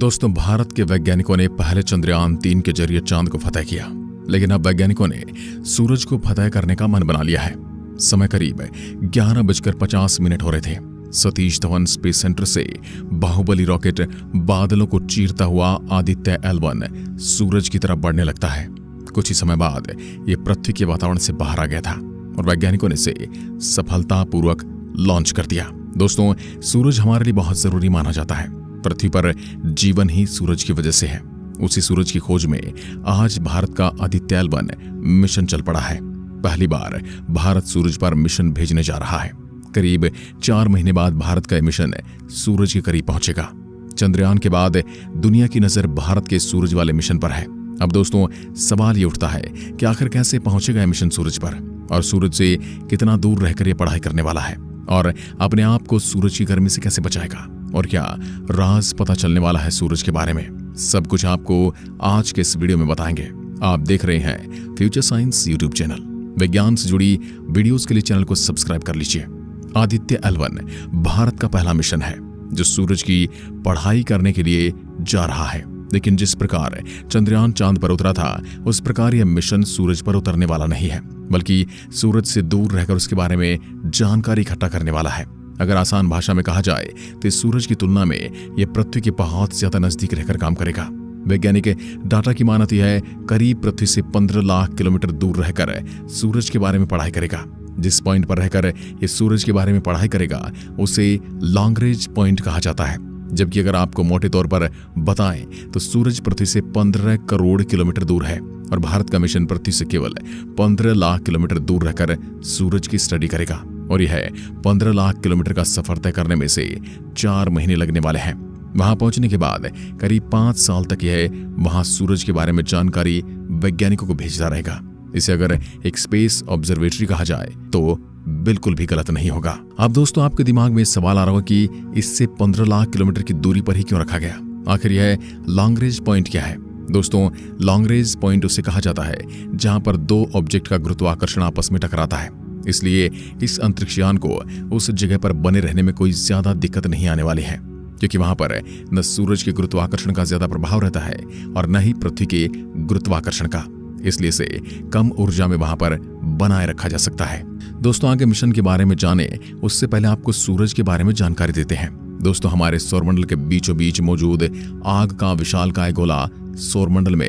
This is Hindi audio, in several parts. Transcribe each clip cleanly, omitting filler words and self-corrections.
दोस्तों, भारत के वैज्ञानिकों ने पहले चंद्रयान-3 के जरिए चांद को फतह किया, लेकिन अब वैज्ञानिकों ने सूरज को फतह करने का मन बना लिया है। समय करीब 11:50 हो रहे थे। सतीश धवन स्पेस सेंटर से बाहुबली रॉकेट बादलों को चीरता हुआ आदित्य L1 सूरज की तरफ बढ़ने लगता है। कुछ ही समय बाद ये पृथ्वी के वातावरण से बाहर आ गया था और वैज्ञानिकों ने इसे सफलतापूर्वक लॉन्च कर दिया। दोस्तों, सूरज हमारे लिए बहुत जरूरी माना जाता है। पृथ्वी पर जीवन ही सूरज की वजह से है। उसी सूरज की खोज में आज भारत का आदित्य L1 मिशन चल पड़ा है। पहली बार भारत सूरज पर मिशन भेजने जा रहा है। करीब 4 महीने बाद भारत का मिशन सूरज के करीब पहुंचेगा। चंद्रयान के बाद दुनिया की नजर भारत के सूरज वाले मिशन पर है। अब दोस्तों, सवाल ये उठता है कि आखिर कैसे पहुंचेगा मिशन सूरज पर और सूरज से कितना दूर रहकर ये पढ़ाई करने वाला है और अपने आप को सूरज की गर्मी से कैसे बचाएगा और क्या राज पता चलने वाला है सूरज के बारे में। सब कुछ आपको आज के इस वीडियो में बताएंगे। आप देख रहे हैं फ्यूचर साइंस यूट्यूब चैनल। विज्ञान से जुड़ी वीडियोस के लिए चैनल को सब्सक्राइब कर लीजिए। आदित्य L1 भारत का पहला मिशन है जो सूरज की पढ़ाई करने के लिए जा रहा है। लेकिन जिस प्रकार चंद्रयान चांद पर उतरा था, उस प्रकार यह मिशन सूरज पर उतरने वाला नहीं है, बल्कि सूरज से दूर रहकर उसके बारे में जानकारी इकट्ठा करने वाला है। अगर आसान भाषा में कहा जाए तो सूरज की तुलना में यह पृथ्वी के बहुत ज्यादा नजदीक रहकर काम करेगा। वैज्ञानिक डाटा की मानती है करीब पृथ्वी से 15 लाख किलोमीटर दूर रहकर सूरज के बारे में पढ़ाई करेगा। जिस पॉइंट पर रहकर ये सूरज के बारे में पढ़ाई करेगा उसे लॉन्ग रेंज पॉइंट कहा जाता है। जबकि अगर आपको मोटे तौर पर बताएं तो सूरज पृथ्वी से 15 करोड़ किलोमीटर दूर है और भारत का मिशन पृथ्वी से केवल 15 लाख किलोमीटर दूर रहकर सूरज की स्टडी करेगा और यह 15 लाख किलोमीटर का सफर तय करने में से 4 महीने लगने वाले हैं। वहां पहुंचने के बाद करीब 5 साल तक यह वहां सूरज के बारे में जानकारी वैज्ञानिकों को भेजता रहेगा। इसे अगर एक स्पेस ऑब्जर्वेटरी कहा जाए तो बिल्कुल भी गलत नहीं होगा। अब दोस्तों, आपके दिमाग में सवाल आ रहा होगा कि इससे 15 लाख किलोमीटर की दूरी पर ही क्यों रखा गया। आखिर यह लॉन्ग रेंज पॉइंट क्या है। दोस्तों, लॉन्ग रेंज पॉइंट उसे कहा जाता है जहां पर 2 ऑब्जेक्ट का गुरुत्वाकर्षण आपस में टकराता है। इसलिए इस अंतरिक्षयान को उस जगह पर बने रहने में कोई ज्यादा दिक्कत नहीं आने वाली है, क्योंकि वहां पर न सूरज के गुरुत्वाकर्षण का ज्यादा प्रभाव रहता है और न ही पृथ्वी के गुरुत्वाकर्षण का। इसलिए इसे कम ऊर्जा में वहां पर बनाए रखा जा सकता है। दोस्तों, आगे मिशन के बारे में जाने उससे पहले आपको सूरज के बारे में जानकारी देते हैं। दोस्तों, हमारे सौरमंडल के बीचों बीच मौजूद आग का विशालकाय गोला सौरमंडल में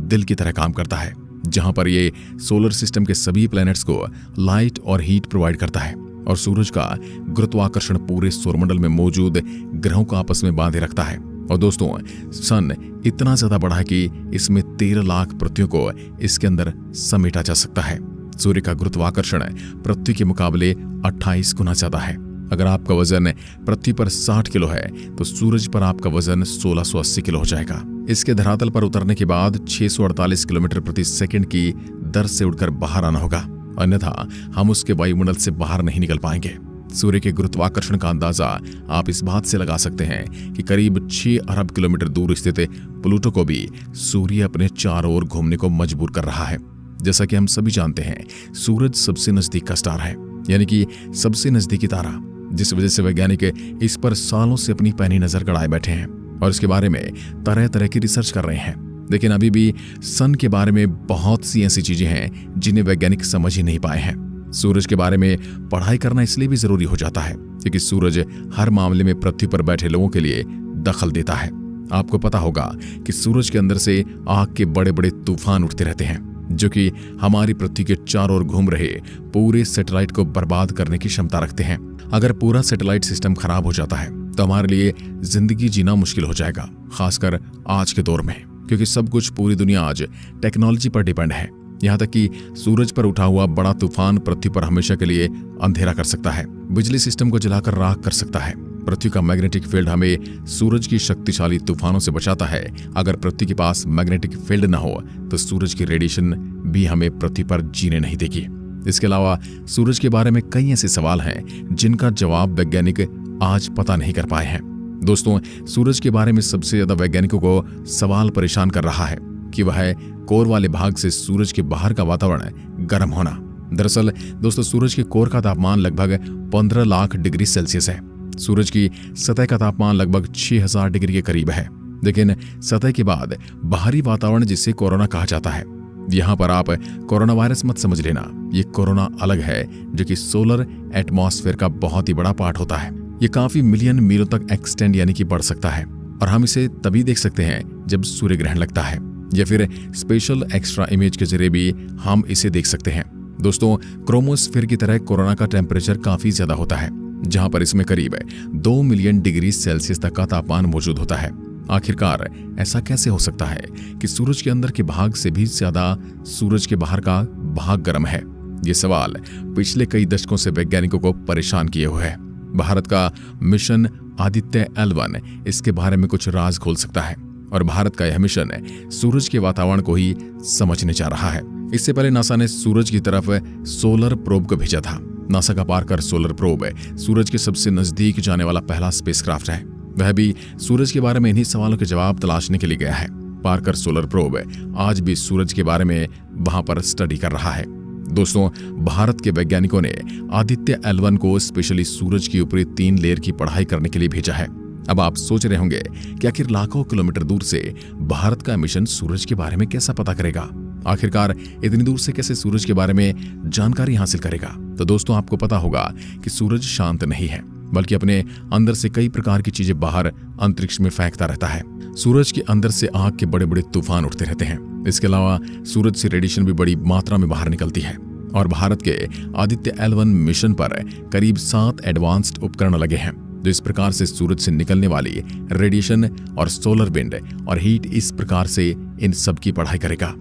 दिल की तरह काम करता है, जहां पर ये सोलर सिस्टम के सभी प्लैनेट्स को लाइट और हीट प्रोवाइड करता है और सूरज का गुरुत्वाकर्षण पूरे सौरमंडल में मौजूद ग्रहों को आपस में बांधे रखता है। और दोस्तों, सन इतना ज्यादा बड़ा है कि इसमें 13 लाख पृथ्वियों को इसके अंदर समेटा जा सकता है। सूर्य का गुरुत्वाकर्षण पृथ्वी के मुकाबले 28 गुना ज्यादा है। अगर आपका वजन पृथ्वी पर 60 किलो है तो सूरज पर आपका वजन 1680 किलो हो जाएगा। इसके धरातल पर उतरने के बाद 648 किलोमीटर प्रति सेकंड की दर से उड़कर बाहर आना होगा, अन्यथा हम उसके वायुमंडल से बाहर नहीं निकल पाएंगे। सूर्य के गुरुत्वाकर्षण का अंदाजा आप इस बात से लगा सकते हैं कि करीब 6 अरब किलोमीटर दूर स्थित प्लूटो को भी सूर्य अपने चारों ओर घूमने को मजबूर कर रहा है। जैसा कि हम सभी जानते हैं, सूरज सबसे नजदीक का स्टार है, यानी कि सबसे नजदीकी तारा, जिस वजह से वैज्ञानिक इस पर सालों से अपनी पैनी नजर गड़ाए बैठे हैं और इसके बारे में तरह तरह की रिसर्च कर रहे हैं। लेकिन अभी भी सन के बारे में बहुत सी ऐसी चीजें हैं जिन्हें वैज्ञानिक समझ ही नहीं पाए हैं। सूरज के बारे में पढ़ाई करना इसलिए भी जरूरी हो जाता है क्योंकि सूरज हर मामले में पृथ्वी पर बैठे लोगों के लिए दखल देता है। आपको पता होगा कि सूरज के अंदर से आग के बड़े बड़े तूफान उठते रहते हैं जो कि हमारी पृथ्वी के चारों ओर घूम रहे पूरे सैटेलाइट को बर्बाद करने की क्षमता रखते हैं। अगर पूरा सैटेलाइट सिस्टम खराब हो जाता है तो हमारे लिए जिंदगी जीना मुश्किल हो जाएगा, खासकर आज के दौर में, क्योंकि सब कुछ पूरी दुनिया आज टेक्नोलॉजी पर डिपेंड है। यहाँ तक कि सूरज पर उठा हुआ बड़ा तूफान पृथ्वी पर हमेशा के लिए अंधेरा कर सकता है, बिजली सिस्टम को जलाकर राख कर सकता है। पृथ्वी का मैग्नेटिक फील्ड हमें सूरज की शक्तिशाली तूफानों से बचाता है। अगर पृथ्वी के पास मैग्नेटिक फील्ड न हो तो सूरज की रेडिएशन भी हमें पृथ्वी पर जीने नहीं देगी। इसके अलावा सूरज के बारे में कई ऐसे सवाल हैं जिनका जवाब वैज्ञानिक आज पता नहीं कर पाए हैं। दोस्तों, सूरज के बारे में सबसे ज्यादा वैज्ञानिकों को सवाल परेशान कर रहा है कि वह कोर वाले भाग से सूरज के बाहर का वातावरण गर्म होना। दरअसल दोस्तों, सूरज के कोर का तापमान लगभग 15 लाख डिग्री सेल्सियस है। सूरज की सतह का तापमान लगभग 6000 डिग्री के करीब है। लेकिन सतह के बाद बाहरी वातावरण जिसे कोरोना कहा जाता है, यहाँ पर आप कोरोना वायरस मत समझ लेना। ये कोरोना अलग है जो कि सोलर एटमॉस्फेयर का बहुत ही बड़ा पार्ट होता है। ये काफी मिलियन मीलों तक एक्सटेंड यानी कि बढ़ सकता है और हम इसे तभी देख सकते हैं जब सूर्य ग्रहण लगता है या फिर स्पेशल एक्स्ट्रा इमेज के जरिए भी हम इसे देख सकते हैं। दोस्तों, क्रोमोस्फीयर की तरह कोरोना का टेम्परेचर काफी ज्यादा होता है, जहां पर इसमें करीब 2 मिलियन डिग्री सेल्सियस तक का तापमान मौजूद होता है। आखिरकार ऐसा कैसे हो सकता है कि सूरज के अंदर के भाग से भी ज्यादा सूरज के बाहर का भाग गर्म है? ये सवाल पिछले कई दशकों से वैज्ञानिकों को परेशान किए हुए है। भारत का मिशन आदित्य L1 इसके बारे में कुछ राज खोल सकता है और भारत का यह मिशन सूरज के वातावरण को ही समझने जा रहा है। इससे पहले नासा ने सूरज की तरफ सोलर प्रोब को भेजा था। नासा का पार्कर सोलर प्रोब सूरज के सबसे नजदीक जाने वाला पहला स्पेसक्राफ्ट है। वह भी सूरज के बारे में इन्हीं सवालों के जवाब तलाशने के लिए गया है। पार्कर सोलर प्रोब आज भी सूरज के बारे में वहां पर स्टडी कर रहा है। दोस्तों, भारत के वैज्ञानिकों ने आदित्य L1 को स्पेशली सूरज की ऊपरी 3 लेयर की पढ़ाई करने के लिए भेजा है। अब आप सोच रहे होंगे कि आखिर लाखों किलोमीटर दूर से भारत का मिशन सूरज के बारे में कैसा पता करेगा? आखिरकार इतनी दूर से कैसे सूरज के बारे में जानकारी हासिल करेगा? तो दोस्तों, आपको पता होगा कि सूरज शांत नहीं है, बल्कि अपने अंदर से कई प्रकार की चीजें बाहर अंतरिक्ष में फेंकता रहता है। सूरज के अंदर से आग के बड़े बड़े तूफान उठते रहते हैं। इसके अलावा सूरज से रेडिएशन भी बड़ी मात्रा में बाहर निकलती है और भारत के आदित्य L1 मिशन पर करीब 7 एडवांस्ड उपकरण लगे हैं जो इस प्रकार से सूरज से निकलने वाली रेडिएशन और सोलर विंड और हीट इस प्रकार से इन सब की पढ़ाई करेगा।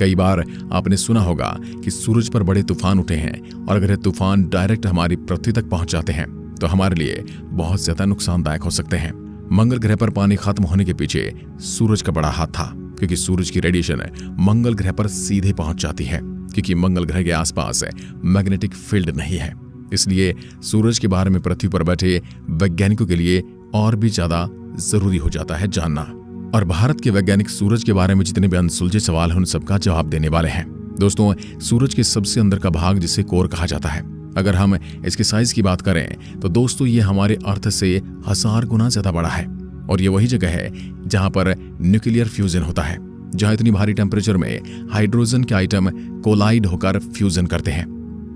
कई बार आपने सुना होगा कि सूरज पर बड़े तूफान उठे हैं और अगर ये तूफान डायरेक्ट हमारी पृथ्वी तक पहुंच जाते हैं तो हमारे लिए बहुत ज्यादा नुकसानदायक हो सकते हैं। मंगल ग्रह पर पानी खत्म होने के पीछे सूरज का बड़ा हाथ था, क्योंकि सूरज की रेडिएशन मंगल ग्रह पर सीधे पहुंच जाती है, क्योंकि मंगल ग्रह के आसपास मैग्नेटिक फील्ड नहीं है। इसलिए सूरज के बारे में पृथ्वी पर बैठे वैज्ञानिकों के लिए और भी ज्यादा जरूरी हो जाता है जानना। और भारत के वैज्ञानिक सूरज के बारे में जितने भी अनसुलझे सवाल हैं उन सबका जवाब देने वाले हैं। दोस्तों, सूरज के सबसे अंदर का भाग जिसे कोर कहा जाता है, अगर हम इसके साइज की बात करें तो दोस्तों ये हमारे अर्थ से 1000 गुना ज्यादा बड़ा है और ये वही जगह है जहां पर न्यूक्लियर फ्यूजन होता है, जहां इतनी भारी टेम्परेचर में हाइड्रोजन के आइटम कोलाइड होकर फ्यूजन करते हैं,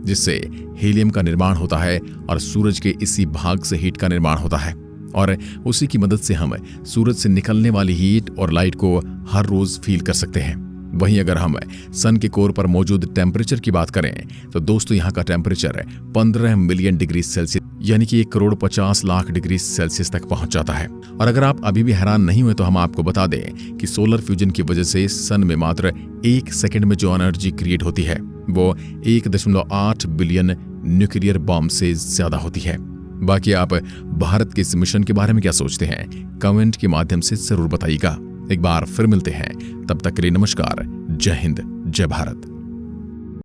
जिससे हीलियम का निर्माण होता है और सूरज के इसी भाग से हीट का निर्माण होता है और उसी की मदद से हम सूरज से निकलने वाली हीट और लाइट को हर रोज फील कर सकते हैं। वहीं अगर हम सन के कोर पर मौजूद टेम्परेचर की बात करें तो दोस्तों यहाँ का टेम्परेचर 15 मिलियन डिग्री सेल्सियस यानी कि 1,50,00,000 डिग्री सेल्सियस तक पहुंच जाता है। और अगर आप अभी भी हैरान नहीं हुए तो हम आपको बता दें कि सोलर फ्यूजन की वजह से सन में मात्र 1 सेकंड में जो एनर्जी क्रिएट होती है वो 1.8 बिलियन न्यूक्लियर बॉम्ब से ज्यादा होती है। बाकी आप भारत के इस मिशन के बारे में क्या सोचते हैं? कमेंट के माध्यम से जरूर बताइएगा। एक बार फिर मिलते हैं, तब तक के लिए नमस्कार, जय हिंद, जय भारत।